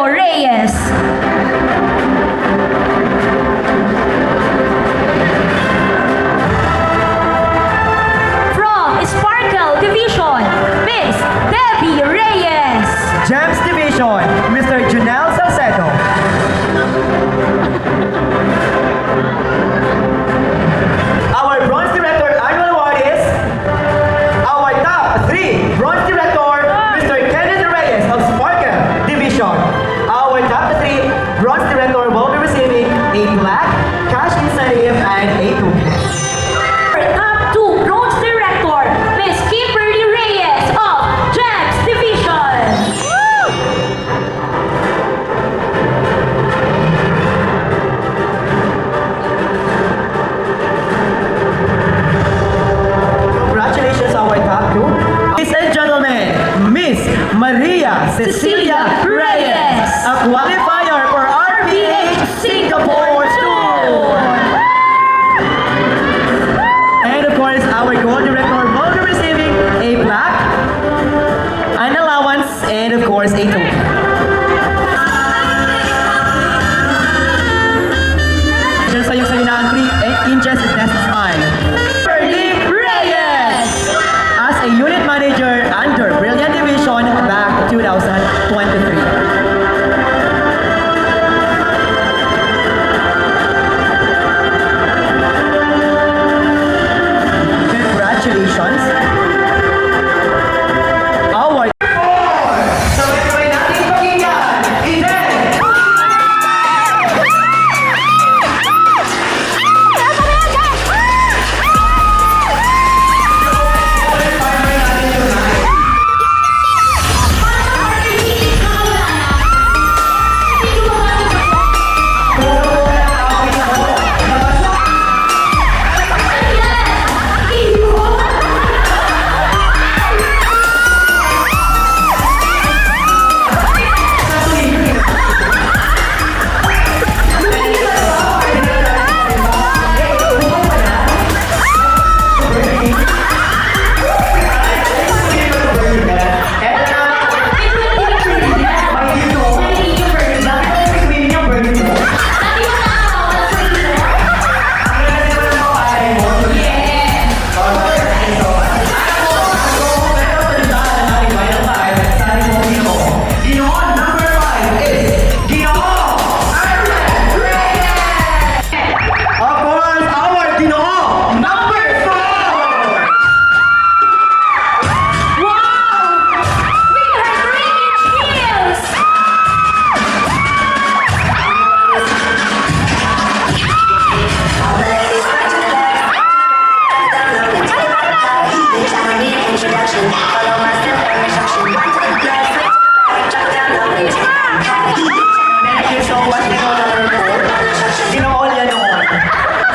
Reyes. From Sparkle Division, Miss Debbie Reyes. Gems Division, Mr. Junel Salcedo. Our Bronze Director Annual Award is our top 3 Bronze Director, Mr. Kenneth Reyes of Sparkle Division. Our top 3 Bronze Director will be receiving a plaque, cash incentive, and a token. Top 2 Bronze Director, Miss Kimberly Reyes of Gems Division. Congratulations, our top 2. Ladies and gentlemen, Miss Maria Cecilia Reyes, a qualifier for RPH Singapore Tour. And of course, our gold director will be receiving a plaque, an allowance, and of course, a token. Sa'yo na ang 3 inches test spine. Reyes as a unit manager under Brilliant Division back 2023. Congratulations. Our sabay-sabay natin pakinggan. Eden!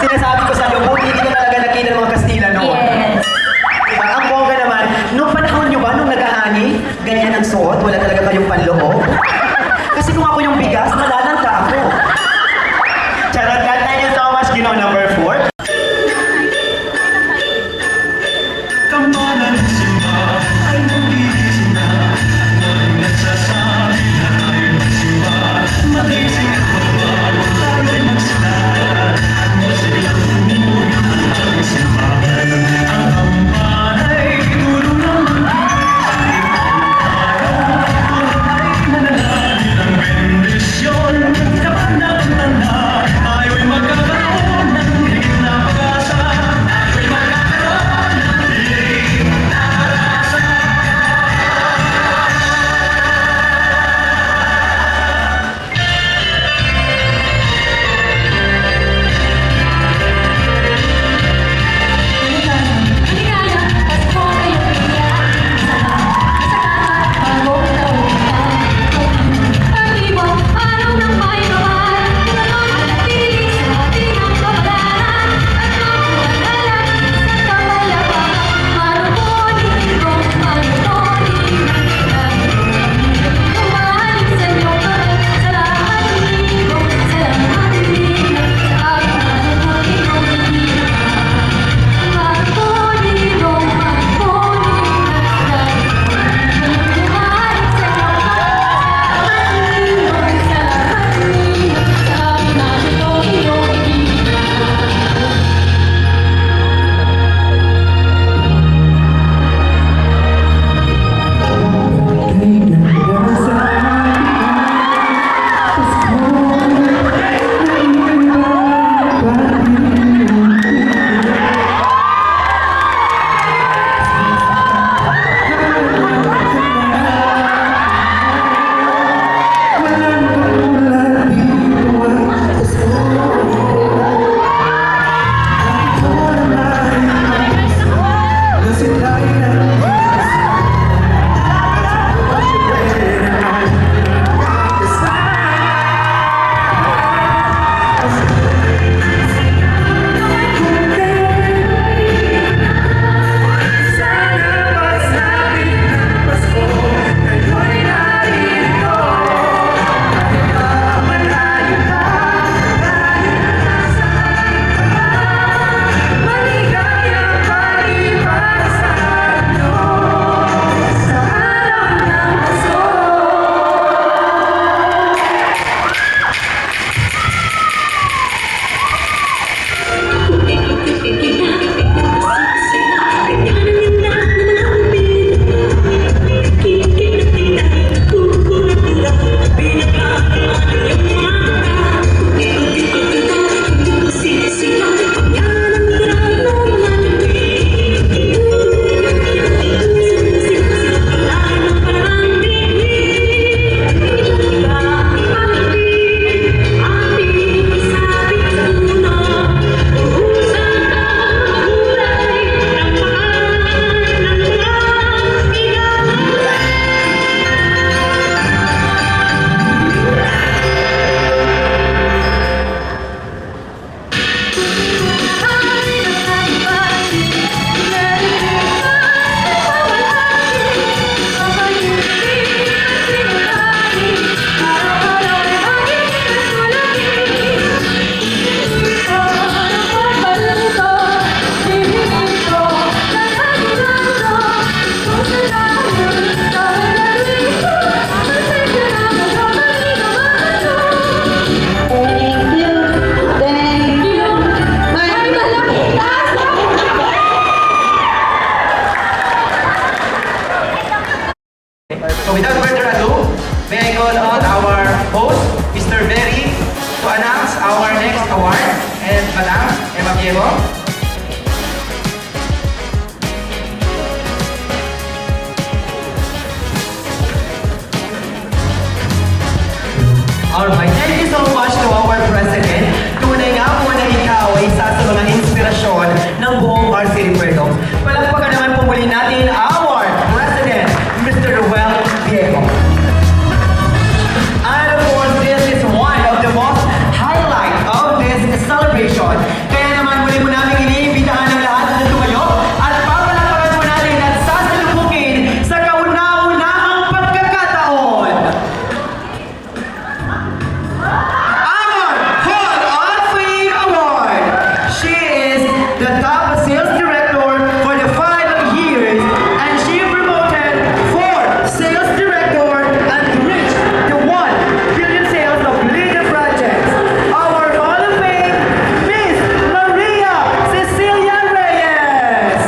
Sinasabi ko sa iyo, buti hindi ko talaga nakita ng mga Kastila noon. Yes. Diba? Ang bongga naman, nung panahon nyo ba, nung nag-ahani, ganyan ang suot, wala talaga kayong panloob. Kasi kung ako yung bigas, nalalanta ako. Charot ka, thank you so much, Ginoong number 4. Show may I call on our host, Mr. Berry, to announce our next award, and Madam Emma Viejo. Alright, thank you so much to our President. Tunay nga po na ikaw ay isa sa mga inspirasyon ng buong RCD Freedoms. Palakpakan naman po muli natin our President, Mr. Ruel Viejo. And of course, this is one of the most highlight of this celebration. Kaya naman muli mo namin iniimbitahan ng lahat na tumayo at papalakpakan mo natin at sasalubukin sa kauna-unahang pagkakataon. Our Hall of Fame Award. She is the top sales director for the 5 years, and she promoted 4 sales director and reached the 1 billion sales of leader projects. Our Hall of Fame, Miss Maria Cecilia Reyes.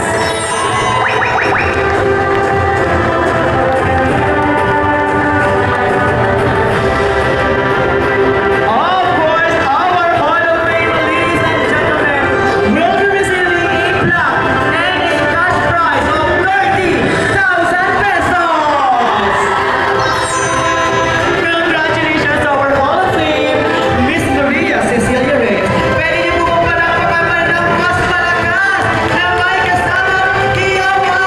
Of course, our Hall of Fame, ladies and gentlemen, will be receiving a plaque and a cash prize of 30,000 pesos. Congratulations to our Hall of Fame, Miss Maria Cecilia Reyes. Pwede niyo po palakpakan pa ng mas malakas na may kasamang iyawa.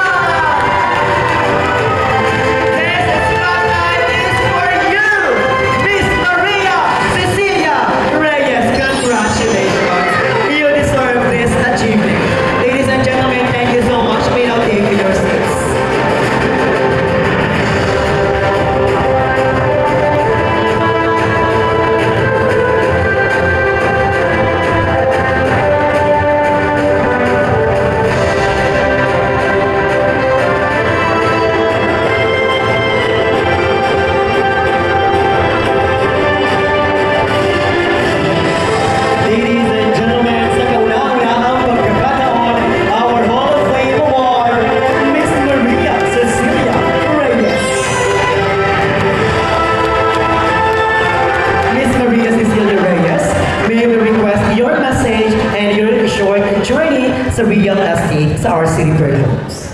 This spotlight is for you, Miss Maria Cecilia Reyes. Congratulations. You deserve this achievement. Ladies and gentlemen, thank you so much. May now take your seats. Ladies and gentlemen, sa kauna-unahang pagkakataon, our Hall of Fame Award, Miss Maria Cecilia Reyes. Miss Maria Cecilia Reyes, may we request your message and your short journey sa real estate sa our city homes.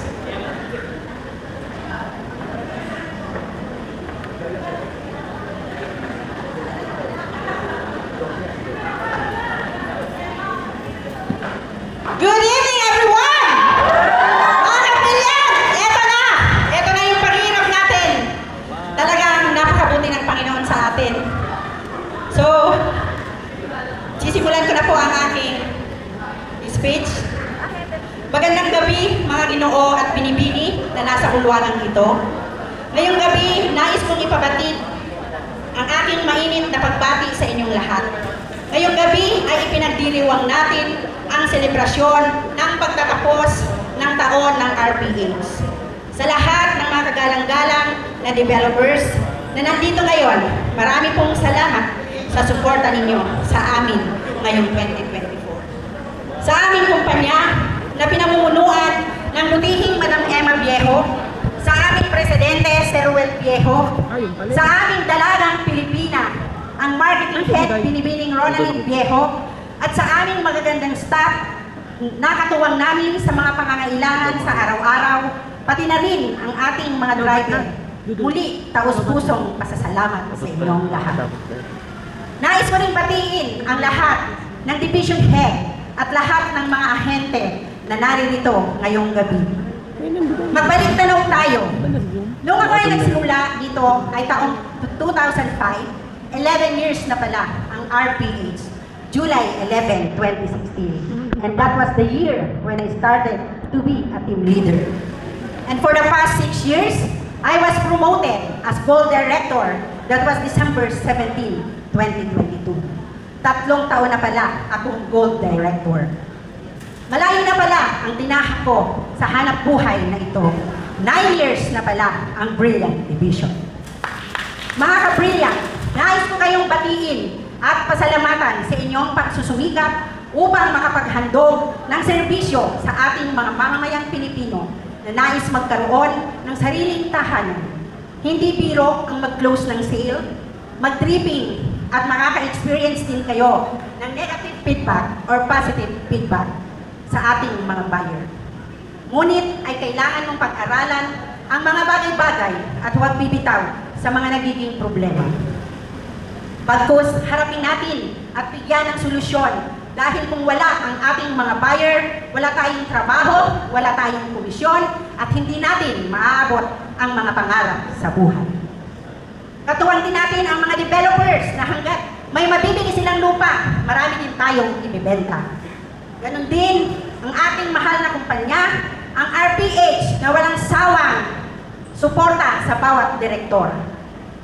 Good evening, everyone! Mga kapilyan, eto na yung paghihirap natin. Talagang napakabuti ng Panginoon sa atin. So, sisimulan ko na po ang aking speech. Magandang gabi, mga Ginoo at binibini na nasa kulwangang ito. Ngayong gabi, nais kong ipabatid ang aking mainit na pagbati sa inyong lahat. Ngayong gabi ay ipinagdiriwang natin ang selebrasyon ng pagtatapos ng taon ng RPH. Sa lahat ng mga kagalang-galang na developers na nandito ngayon, marami pong salamat sa suporta ninyo sa amin ngayong 2024. Sa aming kumpanya na pinamumunuan ng butihing Madam Emma Viejo, sa aming presidente Sir Ruel Viejo, sa aming dalagang Pilipina, ang marketing head Binibining Ronaldin Viejo, at sa aming magagandang staff, nakatuwang namin sa mga pangangailangan sa araw-araw, pati na rin ang ating mga driver. Muli, taus-pusong pasasalamat sa inyong lahat. Nais ko rin batiin ang lahat ng division head at lahat ng mga ahente na naririto ngayong gabi. Magbalik tanong tayo. Noong ako ay nagsimula dito ay taong 2005, 11 years na pala ang RPH. July 11, 2016. And that was the year when I started to be a team leader. And for the past 6 years, I was promoted as Gold Director. That was December 17, 2022. 3 taon na pala akong Gold Director. Malayo na pala ang tinahak ko sa hanap buhay na ito. 9 years na pala ang Brilliant Division. Mga ka-Brilliant, nais ko kayong batiin at pasalamatan sa inyong pagsusumikap upang makapaghandog ng serbisyo sa ating mga mamamayang Pilipino na nais magkaroon ng sariling tahanan. Hindi biro ang mag-close ng sale, mag-tripping, at makaka-experience din kayo ng negative feedback or positive feedback sa ating mga buyer. Ngunit ay kailangan mong pag-aralan ang mga bagay-bagay at huwag bibitaw sa mga nagiging problema. Pagkus, harapin natin at bigyan ng solusyon dahil kung wala ang ating mga buyer, wala tayong trabaho, wala tayong komisyon, at hindi natin maaabot ang mga pangarap sa buhay. Katuwang din natin ang mga developers na hanggat may mabibili silang lupa, marami din tayong ibibenta. Ganon din ang ating mahal na kumpanya, ang RPH na walang sawang suporta sa bawat direktor.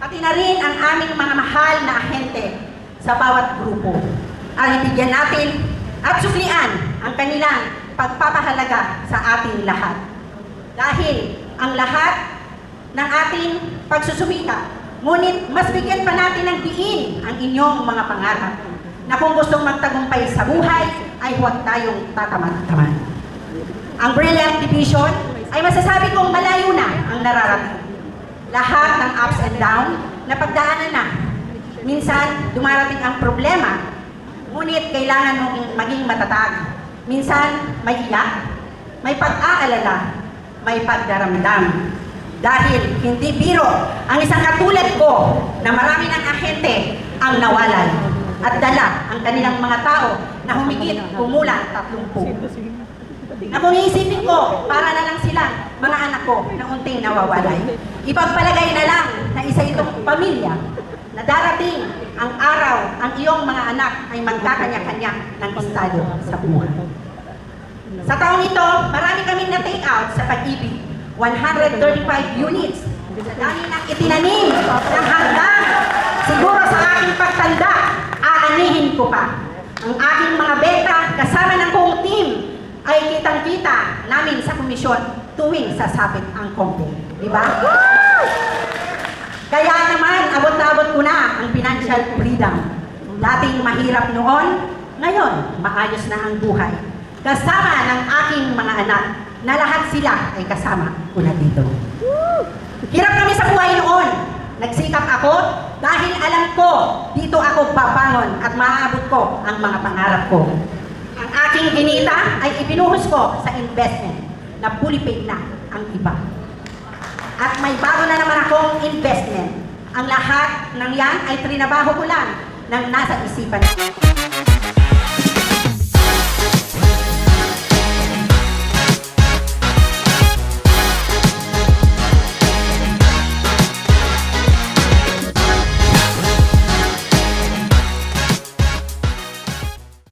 Pati na rin ang aming mga mahal na ahente sa bawat grupo. Ang ibigyan natin at suklian ang kanilang pagpapahalaga sa ating lahat. Dahil ang lahat ng ating pagsusumika, ngunit mas bigyan pa natin ng diin ang inyong mga pangarap na kung gustong magtagumpay sa buhay ay huwag tayong tatamad-tamad. Ang Brilliant Division ay masasabi kong malayo na ang nararating. Lahat ng ups and down na pagdaanan na. Minsan, dumarating ang problema, ngunit kailangan mong maging matatag. Minsan, may iyak, may pag-aalala, may pagdaramdam. Dahil hindi biro ang isang katulad ko na marami ng ahente ang nawalay at dala ang kanilang mga tao na humigit kumulang 30. Na kung iisipin ko, para na lang sila, mga anak ko na unting nawawalay. Ipagpalagay na lang na isa itong pamilya na darating ang araw ang iyong mga anak ay magkakanya-kanya ng estado sa buhay. Sa taong ito, marami kaming na-take out sa pag-ibig. 135 units. Sa dami ng itinanim ng hanggang siguro sa aking pagtanda, aanihin ko pa. Ang aking mga benta kasama ng buong team ay kitang-kita namin sa komisyon tuwing sasabit ang kombo. Di ba? Kaya naman, abot na abot ko na ang financial freedom. Dating mahirap noon, ngayon, maayos na ang buhay. Kasama ng aking mga anak, na lahat sila ay kasama ko na dito. Hirap kami sa buhay noon. Nagsikap ako dahil alam ko dito ako babangon at maaabot ko ang mga pangarap ko. Ang aking kinita ay ibinuhos ko sa investment na fully paid na ang iba. At may bago na naman akong investment. Ang lahat ng yan ay trinabaho ko lang ng nasa isipan.